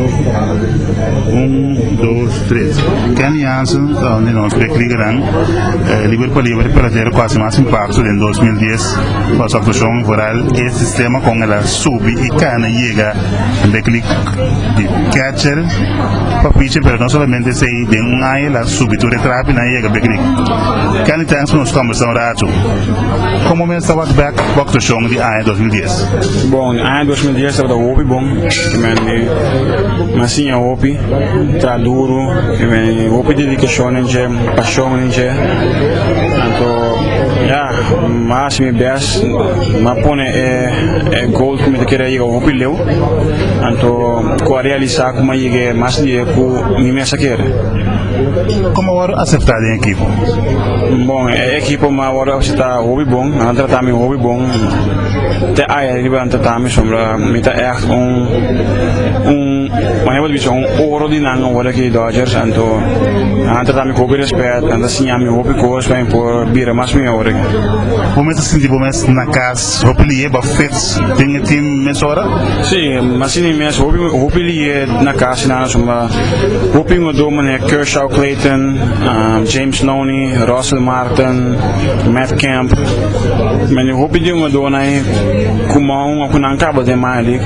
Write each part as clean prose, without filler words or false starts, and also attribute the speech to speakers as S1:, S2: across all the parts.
S1: 1, 2, 3. Kenny Jansen, onde nós bekligen, Liverpool para ter quase mais impacto em 2010, para a situação rural, esse sistema com ela sube e cana chega beklik de catcher, para pitcher, mas não somente se de área ela sube, tu retrape na chega beklik. Kenny Jansen nós conversamos rato. Como men estava back to show de área 2010.
S2: Bom, área 2010 estava hopi bom, que men assim é hopi, tá duro, que men hopi dedicação ninja, paixão ninja, então mas me best, mas põe gold como te querer ir ao hopi leu, então com a realizar como aí mais dia com me mesa quer.
S1: Como agora aceitar em equipe?
S2: Bom, a equipe mas agora está hopi bom, a tratar me hopi bom, te aí riba tratar me sombra, me tá mas eu disse ouro de nanga agora que Dodgers, então a tratar me com respeito, anda assim a me hopi coisa para por bira mais me hora.
S1: Você se sente na casa, hopi lié ba fits, tem time mesora?
S2: Sim, mas sim mesmo hopi lié na casa na sombra, hopi o dom é Kershaw Clayton, James Loney, Russell Martin, Matt Kemp, mas eu hopi de uma dona aí como com não acaba de mais ali,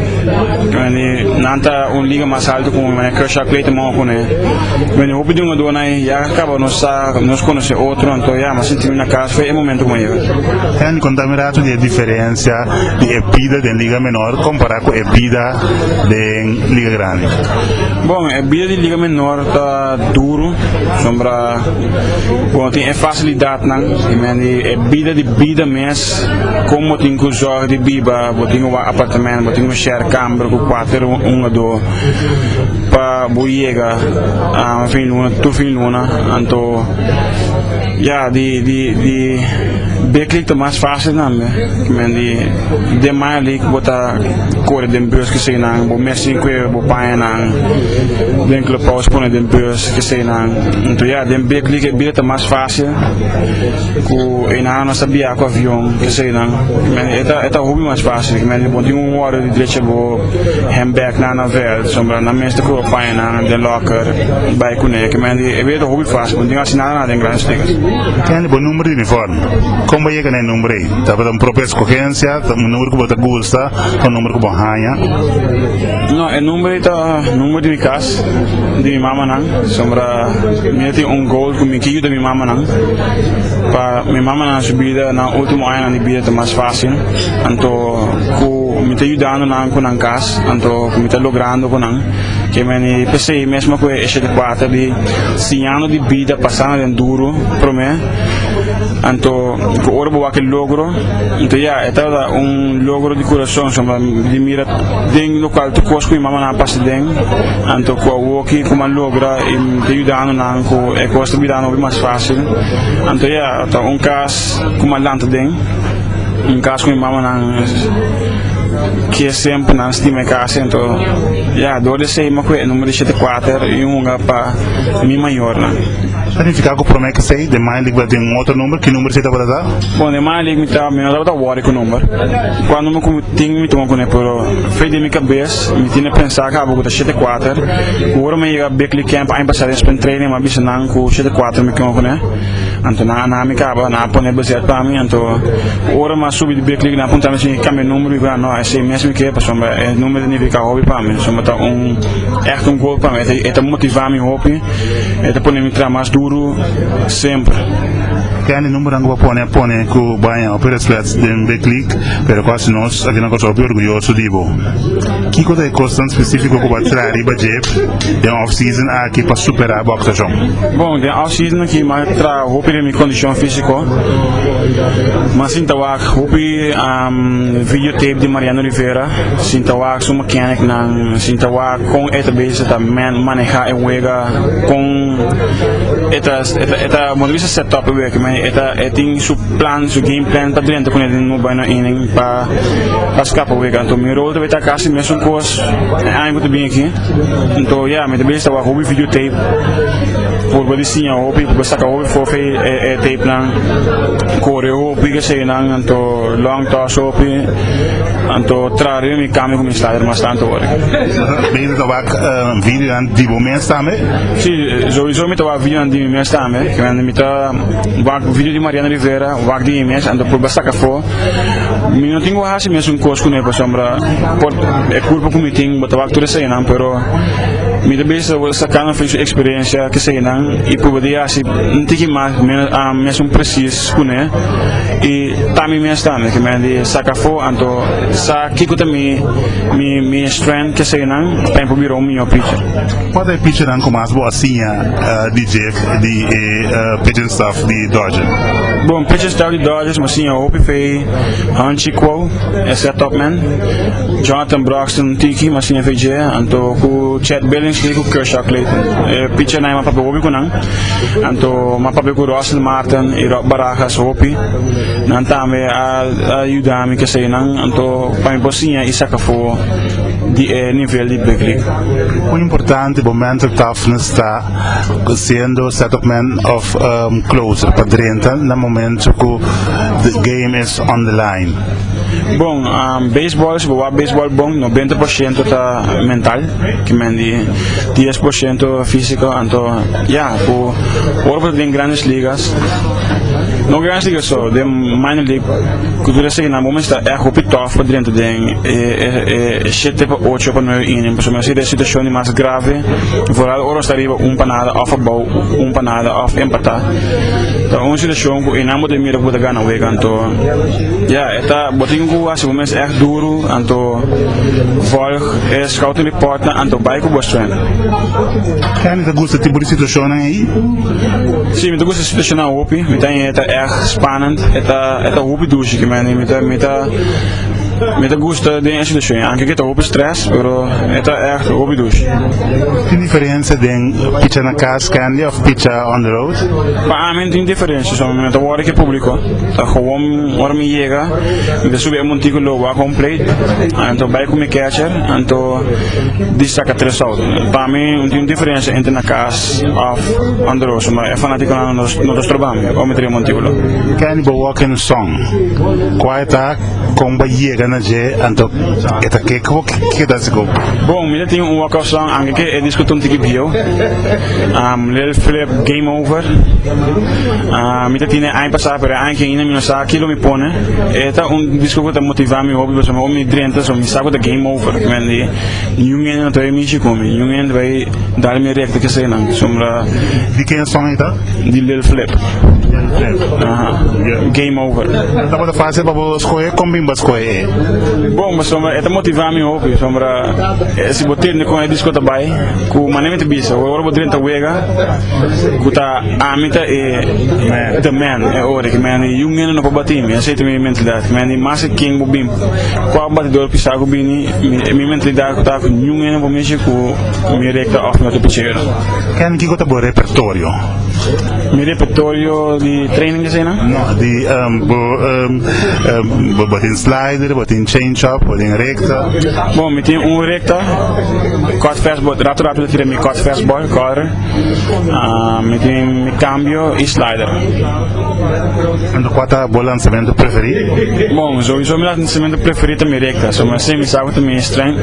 S2: mas nanta liga mais alto com Kershaw Clayton mal com ele, mas eu hopi de uma dona aí já acaba nos conhecer outro, então mas sim na casa foi momento como eu.
S1: Tem contaminado de diferença de ebida de liga menor comparado com ebida de liga grande.
S2: Bom, ebida de liga menor tá duro, sombra, bom tem facilidade não, e ebida de vida mês, como tem que jogar de biba, tem um apartamento, tem share câmara com 4 1 2 para boiega, fim luna, tu fim luna, então de beklik tá mais fácil não, mas de mais ali que botar cor de bus que sei não, o Messi que o pai não, den club paus põe de bus que sei não, então de beklik é bem tá mais fácil, que não sabia com avião que sei não, mas é hobby mais fácil, mas bom tem hora de direita bo handbag na navel, sombra na mesa que o pai não, de locker, vai com ele, mas é bem hobby fácil, não tem assim nada em grandes ligas.
S1: Tem o número de uniforme. Como chega no número aí? Tá para uma própria escolhência, um número que você gosta, um número que você ganha?
S2: Não, é número de casa, de minha mama não, sombra, minha tem gol com minha da minha mama não, para minha mama na subida na última ano na vida tá mais fácil, então me está ajudando não com a casa, então me está logrando com não, que me pensei mesmo que esse de 4 de 5 anos de vida passando de duro para mim. Então, que ora boa aquele logro, então é toda logro de coração, chama de mira dentro do qual tu cosco e mamãe na passa dentro, então com o que como logra e te ajudando na com é costa me dando mais fácil, então caso como lanta dentro, caso com mamãe na que é sempre na estima casa, então dor de sei mas que número de 74 e para mim maior né.
S1: Significa que o problema que sei de mais liga tem outro número, que número você está para dar?
S2: Bom, de mais liga me dá da hora com o número. Quando me tenho me tomar com ele, pero foi de minha cabeça, me tinha pensar que a boca 74. Agora me ia bekli camp, aí passar esse treino, mas bisa não com 74 me com ele. Então na me acaba na pone baseado para mim, então agora mas subi de bekli na ponta me tinha cambiar número e não, esse mesmo que é para sombra, é número de nível hobby para mim, sombra tá echt gol para mim, é motivar me hobby, é pone me tra mais duro sempre.
S1: Tem número que pone que o banho opera slats de beklik, pero quase nós aqui na costa orgulhoso dibo. Que coisa é constante específico que vai tirar riba de off season aqui para superar a boxação.
S2: Bom, de off season aqui mais tra roupa de minha condição física, mas sinta o roupa videotape de Mariano Oliveira, sinta o sua mecânica na sinta o com esta base também manejar e wega com esta modelo setup que eta ting su plan, su game plan pa drento kun den mo bana inning pa skapa wega to mi rol de kasi mes un course ai muito bem aqui então me de besta wa hobby videotape por bodi sinha hobby por saka hobby for fe tape lang coreo biga sei nang anto long toss hobby anto trare mi cambio come slider mas tanto ora
S1: ben je dat ook video aan die moment staan mee?
S2: Sì, sowieso met de video aan die me staan mee. Ik ben met de video di Mariana Rivera, wak die mes en por basta voor. Mi no tengo hasi mes un course con sombra por e culpa com meeting, but wak tu sei nan pero mi de besta sacando foi sua experiência que sei nan e podia assim ntiki mes un precis com e tami mes staan que me di saca for anto sa kikuta mi strength que sei nan para improvir o mio pitch.
S1: Wat is pitcher dan como as boas assim de Jeff de pitching staff de Dodgers?
S2: Bom, pitching staff de Dodgers, mas sim, a Hopi foi Hanchi Quo, esse é top man. Jonathan Broxton Tiki, mas sim, FJ, anto com Chet Billingsley, com Kershaw Clayton. Pitcher na mapape Hopi ko nang, anto mapape ko Russell Martin, e Rock Barajas Hopi. Nantame ayudami kasi nang anto pamiposinha isa ka fo di nível de big league.
S1: Hoe importante momento toughness está sendo setup man of closer para Drenthe no momento que the game is on the line.
S2: Bom, baseball, se boa baseball bom, 90% tá mental, que mendi 10% físico, então, por hora tem grandes ligas. No grandes ligas só, de minor league, cultura sei na momento está Hopi tough para Drenthe den 7 para 8 para 9 inning, por isso é situação mais grave, vooral ora estaria panada off a bal, panada off empatar. Então, uma situação que não pode mirar para ganhar o week, então, eta botingu as moments echt duro, anto volg scouting report na anto bike op bostren.
S1: Kan je gusta tipo de situação aí?
S2: Sim, me gusta situação na Hopi, me tem eta echt spannend, eta Hopi douche que me gusta de situação, anche que tá Hopi stress, pero eta echt Hopi douche.
S1: Que diferença de pitcher na casa candy of pitcher on the road?
S2: Para mim tem diferença, só me tá hora que público, tá gewoon hora me chega, me sube um tico logo a complete, anto vai com catcher, anto destaca 3 out. Para mim tem diferença entre na casa of on the road, mas é fanático nós trabalhamos, ou me teria um tico logo.
S1: Can you walk in song? Qual tá com chega na je, anto eta que dá se go?
S2: Bom, me tem walk song, anche que é disco um tico bio, little flip game over. Mi tiene ein passare per anche in mio sa kilo mi pone eta un disco che motiva mi hobby so mi Drenthe so mi sa the game over quindi Union to mi ci come Union vai darmi react che sei nan sombra
S1: di che song ita
S2: di little flip game over
S1: da pode fazer para escolher combin para escolher
S2: bom mas sombra eta motiva mi hobby sombra se botar com o disco também com manemento bisa ora bo Drenthe wega kuta amita e the man é ora que man Union no batim eu sei também mentalidade man mas king bobim qual batedor pisago bini mi mentalidade tá com Union no mexer com mi recta off no pitcher
S1: kan que gota bo repertório
S2: mi repertório de training que sei não
S1: no di botin slider botin change up botin recta
S2: bom mi tem recta cut fastball rápido tira mi cut fastball corre mi tem mi cambio e slider.
S1: Então qual é o lançamento preferido?
S2: Bom, sowieso meu lançamento preferido é recta, so mas sempre sabe que minha strength,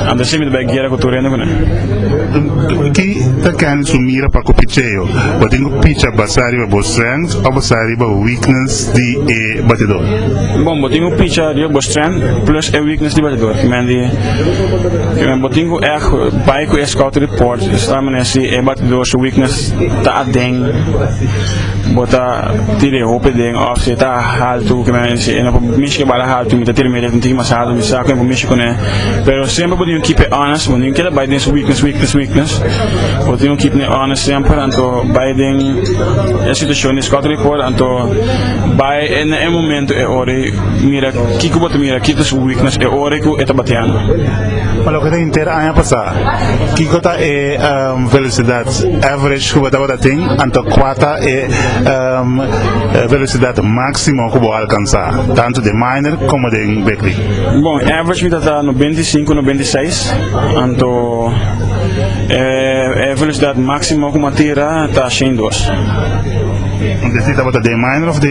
S2: anda sempre de guerra com torrendo com ele.
S1: Que tá querendo sumir para o pitcheio? Eu tenho pitcher basari para strength ou basari para weakness de batedor?
S2: Bom, eu tenho pitcher de strength plus a weakness de batedor. Que eu tenho bij com scout report, está maneira é batedor so weakness tá deng, bota tire hope deng off se tá alto que mas é na mishi que bala alto me tá tire meio tem mais alto me saca com mishi com né, pero sempre podemos keep it honest, podemos que by this weakness, podemos keep it honest sempre, anto by deng a situação scout report, anto by en momento é hora mira que bota mira kita su weakness e ore ku eta batiano.
S1: Kalau kita inter año pasado, kikota velocidade average que botava ting, anto quata velocidade máxima que vou alcançar, tanto de minor como de Beckley.
S2: Bom, average mi tá no 25, no 26, anto velocidade máxima que matira tá 102.
S1: Então, estava de minor ou de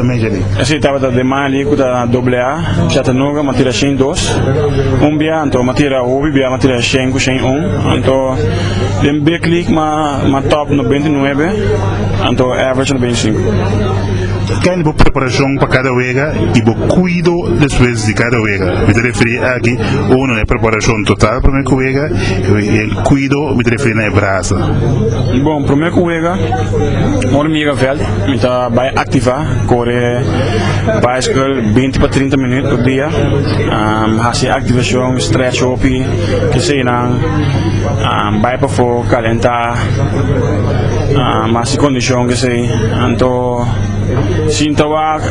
S1: major league?
S2: Assim, estava de minor league da AA, Chattanooga, matira 102. Bia, então matira Obi, Bia matira 101. Então, de Beckley ma top no 29, então average no 25.
S1: Quem boa preparação para cada vega e boa cuido depois de cada vega. Me referi aqui, não é preparação total para a vega, e cuido me referi na braça.
S2: Bom, para a vega, morgen mega veld, me está vai ativar, corre bicycle 20 para 30 minutos por dia, fazer ativação, stretch up, que sei não, vai para fora, calentar, mas condição que sei, então Sintawak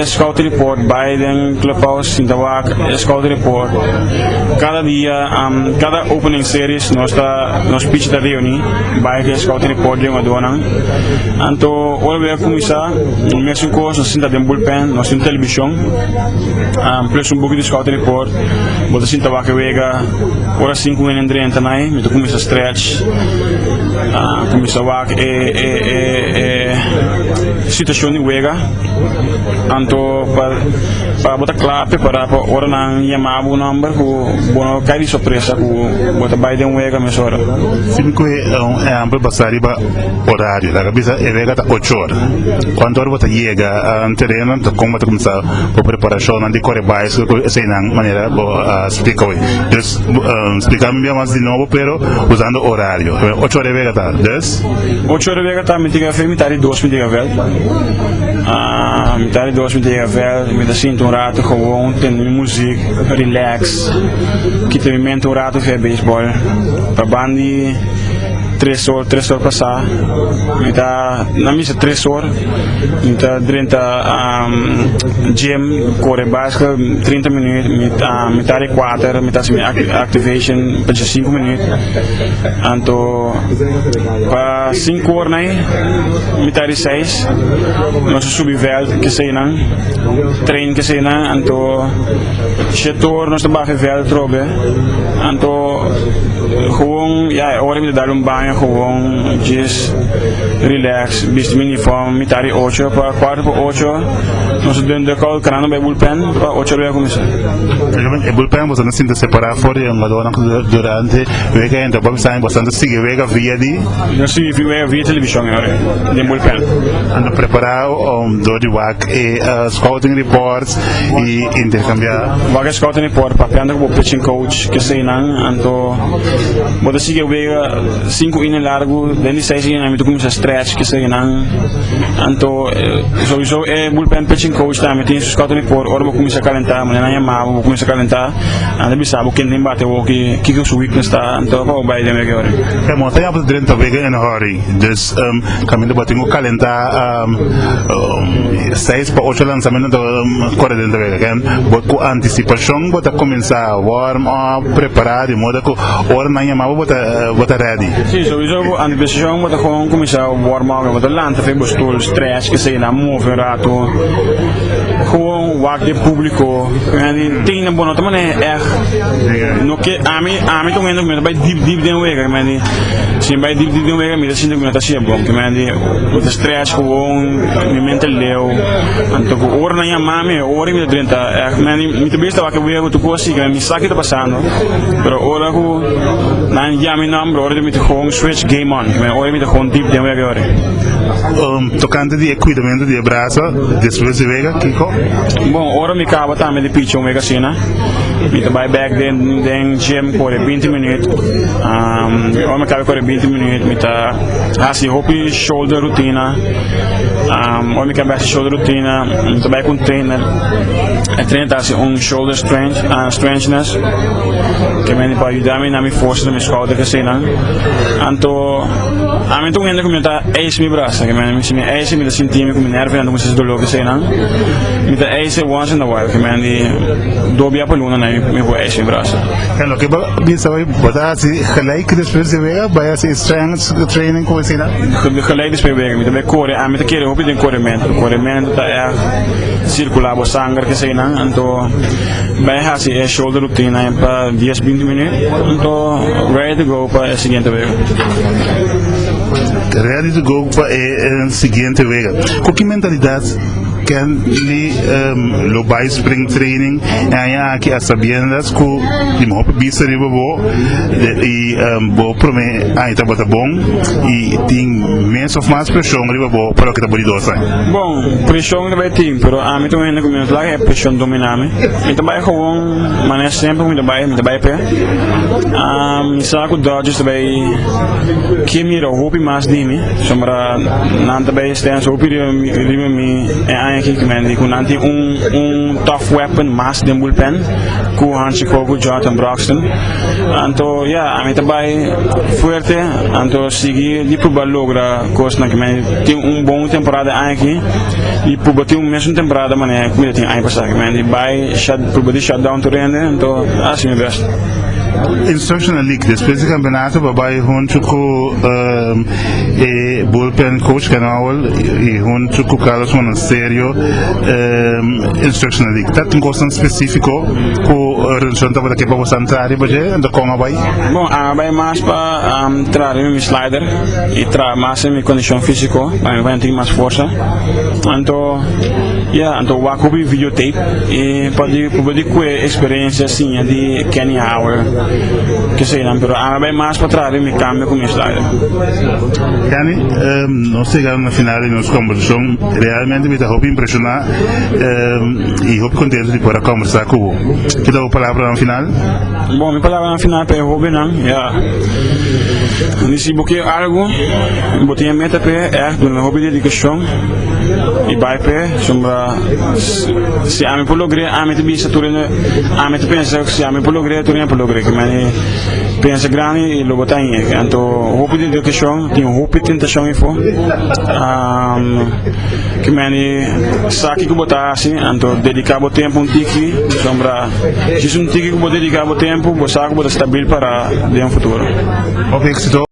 S2: scout report by the clubhouse. Sintawak scout report. Cada dia, cada opening series nós pitch da reuni by the scout report de uma dona. Então, olha começar. No mesmo curso nós temos bullpen, nós temos televisão, plus book de scout report. Bota Sintawak vega hora 5 em Andrenta nai, me começa stretch. Começa wak situação de wega, anto para botar clave para hora nang yamabu number ku bono cai de surpresa ku botar Biden wega mesora.
S1: Cinco é amplo passari ba horário, la cabeça é vega tá 8 horas. Quando hora você chega no terreno, tá como tá começar a preparação de correr bicycle, assim na maneira explica hoje. Então explicar-me bem mais de novo, pero usando horário. 8 horas vega tá, 10?
S2: 8 horas vega tá, me tiga fe, me tari 2 me tiga vel. Me tari 2 me tiga vel, me sinto rato gewoon, tem muziek, relax. Kita me mento rato ver baseball. Para bandi 3 horas passar, me tá na missa 3 horas, me tá 30 gym, corre básica 30 minutos, me tá de 4, me tá assim activation para 5 minutos, então para 5 horas aí, me tá de 6, nós subimos velho que sei não, treino que sei não, então 7 horas nós trabalhamos velho trobe, então gewoon ja, hora me dar banho gewoon just relax, visto uniforme, me tari 8 para 4 para 8, nós dentro da call canal no bullpen para 8 horas começar.
S1: O bullpen você não se separar fora de uma dona durante o weekend, vamos sair bastante sigue vega via de.
S2: Nós sigue via televisão agora, de bullpen.
S1: Ando preparar do de WAC e scouting reports e intercambiar.
S2: WAC scouting report para aprender com o pitching coach que sei não, então você sigue vega 5 in largo, dentro de 6 in a começa stretch que sei não, então sowieso bullpen pitching coach também tem scouting report, hora começa a calentar, mas não é mal, começa a calentar, anda bisabo quem nem bate o que o seu weakness está, então vai de melhor.
S1: É montanha para dentro da vega em hurry, dus caminho bater o calentar 6 para 8 lançamento do corre dentro da vega, que com antecipação bota começar warm up, preparar de modo que hora não é mal bota ready.
S2: Sim, sowieso antecipação bota gewoon começar warm up, bota lanta, faz bostul, stretch que sei na move rato, gewoon wak de público, tem na boa nota, mas é no que a mim tô vendo que vai deep de wega, mas sim vai deep de wega, me sinto que não tá assim bom, que mas stretch gewoon me mental leu, então o hora não é mame, hora me drenta, mas me te besta que wega tu coisa que me saque tá passando, pero hora que não já me number, hora me te gewoon switch game on, mas hora me te gewoon deep de wega hora.
S1: Tocante de cuidamento de braço, depois de vega, Kiko?
S2: Bom, hora me acaba também de pitch wega cena, me te vai back den gym corre 20 minutos, hora me acaba corre 20 minutos, me tá assim hopi shoulder rotina, hora me acaba shoulder rotina, me te vai com trainer, treina assim shoulder strength, strengthness, que me para ajudar-me na minha força, na minha schouder gezien. Anto, a mim tu ainda comenta eis mi braça, que me eis me senti me com nerve ando com esses dolor gezien. Me da eis once in a while, que me dobia peluna na me vou eis mi braça.
S1: En lo que bien sabe, botar así, gelijk después de vega, vaya así strength training como así, ¿no?
S2: Gelijk después vega, me da corre, a mim te quero hopi den corrimento tá é circular o sangue que sei não, então vai assim é shoulder routine para 10-20 minutos, então ready to go para a seguinte vega.
S1: Ready to go para a seguinte vega. Com que mentalidade kan li lo by spring training ya aqui a sabiendas ku di mo bisa riba bo e bo prome ai tá bota bom e tem menos of mais pressão riba bo para que tá bonito sai.
S2: Bom, pressão vai ter, pero a mim também como eu falei é pressão dominame. Me também gewoon mané sempre me também pé. Me saco dodges também que mira o hopi mais de mim, sombra não também está so hopi riba me aqui que me digo nanti tough weapon mas de bullpen ku Hansi Koku Jonathan Broxton anto a mim também forte anto seguir de probar logra coisa na que me tem bom temporada aqui e probar tem mesmo temporada mané que me tem aí passar que me vai probar de shutdown to render anto assim é best.
S1: Instructional League, depois do campeonato, babai junto com bullpen coach canal e junto com Carlos Monasterio Instructional League. Tá tem coisa específica com a relação da que para você entrar e baje, anda com a bai?
S2: Bom, a bai mais para entrar no slider e entrar mais em condição física, vai ter mais força. Então, então o acubi videotape e pode com experiência assim de Kenny Howard. Que sei não, pero a bem mais para trás me cambio com o slider.
S1: Kenny, nós chegamos na final e nossa conversação realmente me está impressionar e muito contente de poder conversar com você. Que dá a palavra na final?
S2: Bom, minha palavra na final é hobby não, se bloqueio algo, botei a meta é do meu hobby de dedicação e vai pé, sombra se a mim por lograr a mim te bisa turno, a mim te pensa se a mim por lograr turno por lograr que me pensa grande e logo tá aí, então hobby de dedicação, tem hobby tentação info, que me saque que botar assim, então dedicar o tempo tiki, sombra se um tiki que vou dedicar o tempo, vou sacar vou estar stabil para o futuro.
S1: Éxito.